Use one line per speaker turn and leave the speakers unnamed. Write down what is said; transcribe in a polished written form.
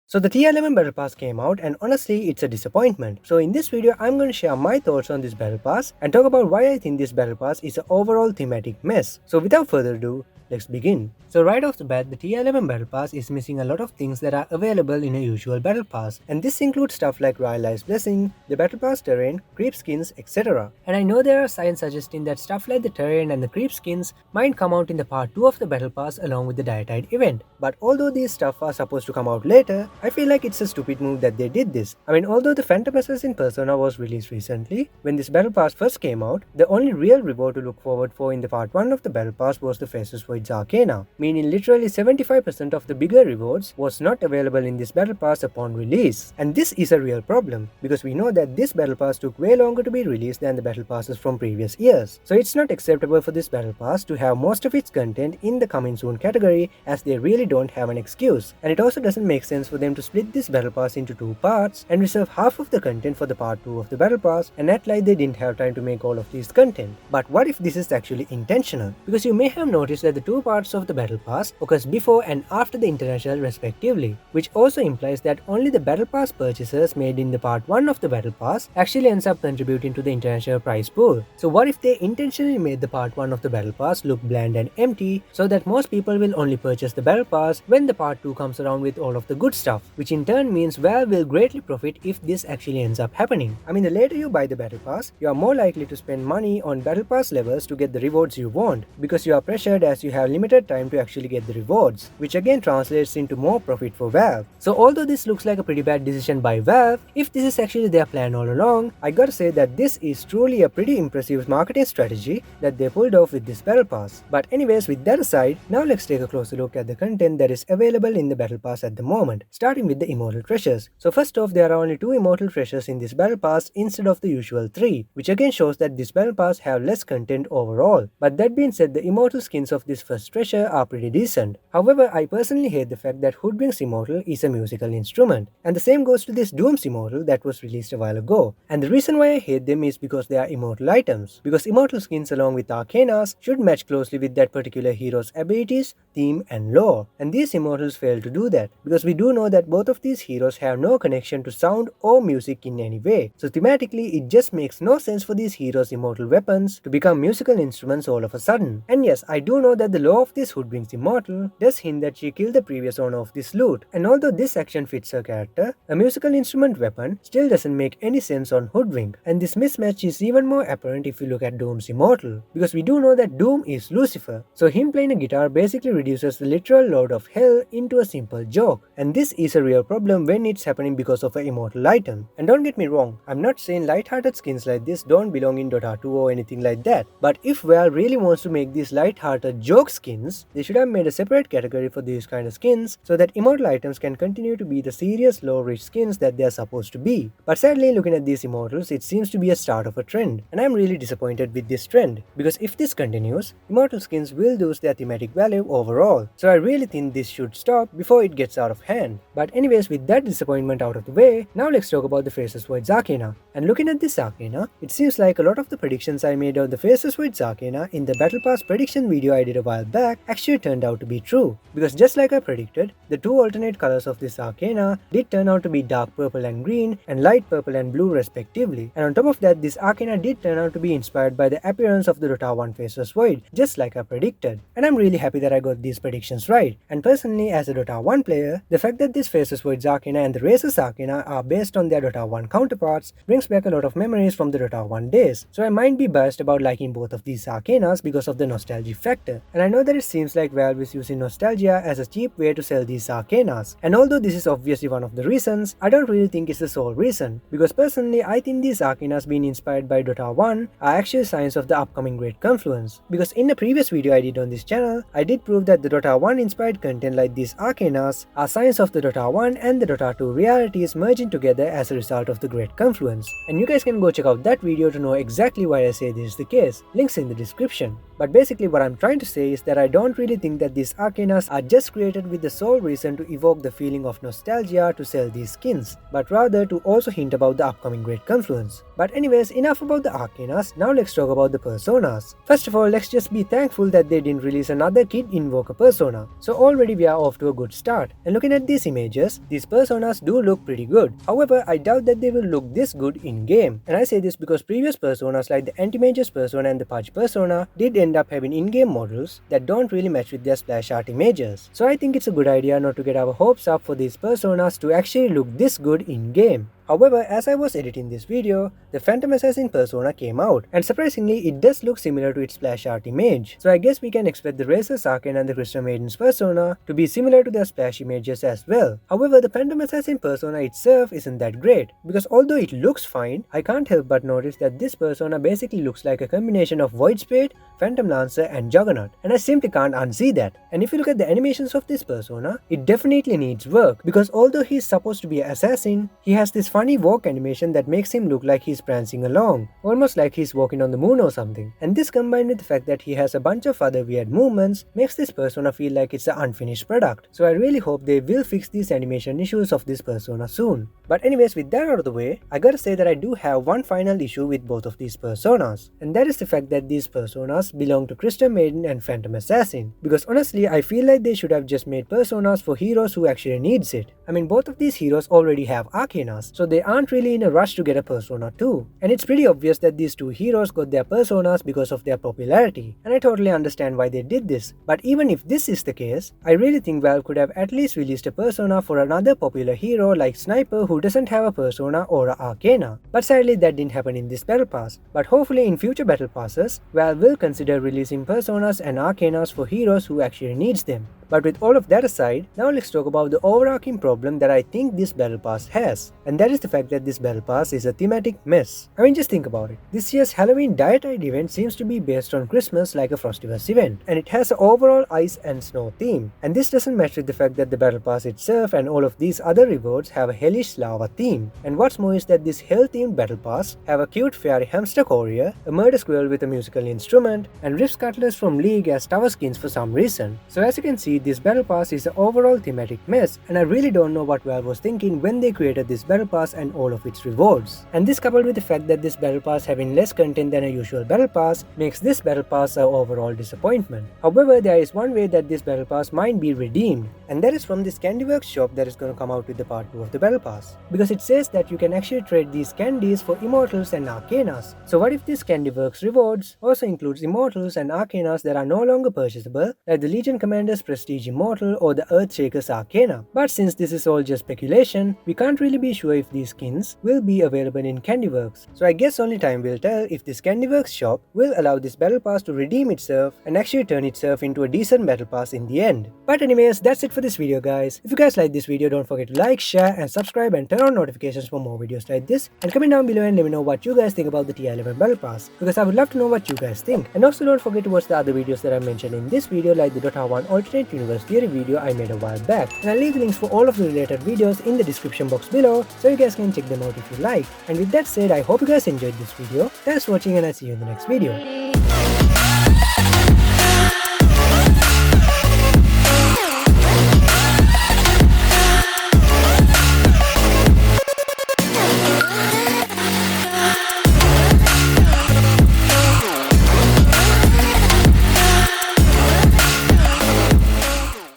So the TI11 Battle Pass came out and honestly it's a disappointment. So in this video I'm going to share my thoughts on this Battle Pass and talk about why I think this Battle Pass is an overall thematic mess. So without further ado, let's begin. So right off the bat, the TI11 Battle Pass is missing a lot of things that are available in a usual Battle Pass, and this includes stuff like Royal Ice Blessing, the Battle Pass terrain, creep skins, etc. And I know there are signs suggesting that stuff like the terrain and the creep skins might come out in the part 2 of the Battle Pass along with the Dietide event, but although these stuff are supposed to come out later, I feel like it's a stupid move that they did this. I mean, although the Phantom Assassin Persona was released recently, when this Battle Pass first came out, the only real reward to look forward for in the part 1 of the Battle Pass was the Faceless Void's Arcana, meaning literally 75% of the bigger rewards was not available in this Battle Pass upon release. And this is a real problem, because we know that this Battle Pass took way longer to be released than the Battle Passes from previous years. So it's not acceptable for this Battle Pass to have most of its content in the coming soon category, as they really don't have an excuse. And it also doesn't make sense for them to split this Battle Pass into two parts and reserve half of the content for the part 2 of the Battle Pass and act like they didn't have time to make all of these content. But what if this is actually intentional? Because you may have noticed that the two parts of the Battle Pass occurs before and after the International respectively, which also implies that only the Battle Pass purchases made in the part 1 of the Battle Pass actually ends up contributing to the International prize pool. So what if they intentionally made the part 1 of the Battle Pass look bland and empty so that most people will only purchase the Battle Pass when the part 2 comes around with all of the good stuff, which in turn means Valve will greatly profit if this actually ends up happening. I mean, the later you buy the Battle Pass, you are more likely to spend money on Battle Pass levels to get the rewards you want, because you are pressured as you have limited time to actually get the rewards, which again translates into more profit for Valve. So although this looks like a pretty bad decision by Valve, if this is actually their plan all along, I gotta say that this is truly a pretty impressive marketing strategy that they pulled off with this Battle Pass. But anyways, with that aside, now let's take a closer look at the content that is available in the Battle Pass at the moment, starting with the Immortal Treasures. So first off, there are only 2 Immortal Treasures in this Battle Pass instead of the usual 3, which again shows that this Battle Pass have less content overall. But that being said, the Immortal skins of this first treasure are pretty decent. However, I personally hate the fact that Hoodwink's Immortal is a musical instrument, and the same goes to this Doom's Immortal that was released a while ago. And the reason why I hate them is because they are immortal items, because immortal skins along with Arcanas should match closely with that particular hero's abilities, theme and lore, and these immortals fail to do that, because we do know that both of these heroes have no connection to sound or music in any way. So thematically, it just makes no sense for these heroes' immortal weapons to become musical instruments all of a sudden. And yes, I do know that the lore of this Hoodwink's Immortal does hint that she killed the previous owner of this loot, and although this action fits her character, a musical instrument weapon still doesn't make any sense on Hoodwink, and this mismatch is even more apparent if you look at Doom's Immortal, because we do know that Doom is Lucifer, so him playing a guitar basically reduces the literal Lord of Hell into a simple joke, and this is a real problem when it's happening because of an immortal item. And don't get me wrong, I'm not saying light-hearted skins like this don't belong in Dota 2 or anything like that, but if Valve really wants to make these light-hearted joke skins, they should have made a separate category for these kind of skins so that immortal items can continue to be the serious low-rich skins that they are supposed to be. But sadly, looking at these immortals, it seems to be a start of a trend, and I'm really disappointed with this trend, because if this continues, immortal skins will lose their thematic value overall. So I really think this should stop before it gets out of hand. But anyways, with that disappointment out of the way, now let's talk about the Faceless Void's Arcana. And looking at this Arcana, it seems like a lot of the predictions I made on the Faceless Void's Arcana in the Battle Pass prediction video I did a while back actually turned out to be true. Because just like I predicted, the 2 alternate colors of this Arcana did turn out to be dark purple and green and light purple and blue respectively. And on top of that, this Arcana did turn out to be inspired by the appearance of the Dota 1 Faceless Void, just like I predicted. And I'm really happy that I got these predictions right. And personally, as a Dota 1 player, the fact that this Faceless Void's Arcana and the Racer's Arcana are based on their Dota 1 counterparts brings back a lot of memories from the Dota 1 days. So I might be biased about liking both of these Arcanas because of the nostalgia factor. And I know that it seems like Valve is using nostalgia as a cheap way to sell these Arcanas. And although this is obviously one of the reasons, I don't really think it's the sole reason. Because personally, I think these Arcanas being inspired by Dota 1 are actually signs of the upcoming Great Confluence. Because in a previous video I did on this channel, I did prove that the Dota 1 inspired content like these Arcanas are signs of the Dota 1 and the Dota 2 realities merging together as a result of the Great Confluence. And you guys can go check out that video to know exactly why I say this is the case. Links in the description. But basically what I'm trying to say is that I don't really think that these Arcanas are just created with the sole reason to evoke the feeling of nostalgia to sell these skins, but rather to also hint about the upcoming Great Confluence. But anyways, enough about the Arcanas, now let's talk about the Personas. First of all, let's just be thankful that they didn't release another Kid Invoker Persona, so already we are off to a good start. And looking at these images, images, these personas do look pretty good. However, I doubt that they will look this good in-game. And I say this because previous personas like the Anti-Mage's persona and the Pudge persona did end up having in-game models that don't really match with their splash art images. So I think it's a good idea not to get our hopes up for these personas to actually look this good in-game. However, as I was editing this video, the Phantom Assassin persona came out, and surprisingly it does look similar to its splash art image. So I guess we can expect the Razor's Arcane and the Crystal Maiden's persona to be similar to their splash images as well. However, the Phantom Assassin persona itself isn't that great, because although it looks fine, I can't help but notice that this persona basically looks like a combination of Void Spade, Phantom Lancer and Juggernaut, and I simply can't unsee that. And if you look at the animations of this persona, it definitely needs work, because although he's supposed to be an assassin, he has this funny walk animation that makes him look like he's prancing along, almost like he's walking on the moon or something. And this combined with the fact that he has a bunch of other weird movements makes this persona feel like it's an unfinished product. So I really hope they will fix these animation issues of this persona soon. But anyways, with that out of the way, I gotta say that I do have one final issue with both of these personas, and that is the fact that these personas belong to Crystal Maiden and Phantom Assassin, because honestly I feel like they should have just made personas for heroes who actually needs it. I mean, both of these heroes already have Arcanas, so they aren't really in a rush to get a persona too. And it's pretty obvious that these two heroes got their personas because of their popularity, and I totally understand why they did this. But even if this is the case, I really think Valve could have at least released a persona for another popular hero like Sniper who doesn't have a persona or an Arcana. But sadly that didn't happen in this battle pass. But hopefully in future battle passes, Valve will consider releasing personas and Arcanas for heroes who actually needs them. But with all of that aside, now let's talk about the overarching problem that I think this battle pass has, and that is the fact that this battle pass is a thematic mess. I mean, just think about it. This year's Halloween Dietide event seems to be based on Christmas like a Frostiverse event, and it has an overall ice and snow theme. And this doesn't match with the fact that the battle pass itself and all of these other rewards have a hellish lava theme. And what's more is that this hell themed battle pass have a cute fairy hamster courier, a murder squirrel with a musical instrument, and Rift Scuttlers from League as tower skins for some reason. So as you can see, this battle pass is an overall thematic mess, and I really don't know what Valve was thinking when they created this battle pass and all of its rewards. And this coupled with the fact that this battle pass having less content than a usual battle pass makes this battle pass an overall disappointment. However, there is one way that this battle pass might be redeemed, and that is from this Candyworks shop that is going to come out with the part 2 of the battle pass, because it says that you can actually trade these candies for immortals and arcanas. So what if this Candyworks rewards also includes immortals and arcanas that are no longer purchasable, like the Legion Commander's Prestige Immortal or the Earthshaker's Arcana? But since this is all just speculation, we can't really be sure if these skins will be available in Candyworks. So I guess only time will tell if this Candyworks shop will allow this battle pass to redeem itself and actually turn itself into a decent battle pass in the end. But anyways, that's it for this video guys. If you guys like this video, don't forget to like, share and subscribe and turn on notifications for more videos like this, and comment down below and let me know what you guys think about the TI11 Battle Pass, because I would love to know what you guys think. And also don't forget to watch the other videos that I mentioned in this video, like the Dota 1 alternate universe theory video I made a while back, and I'll leave the links for all of the related videos in the description box below so you guys can check them out if you like. And with that said, I hope you guys enjoyed this video. Thanks for watching and I'll see you in the next video.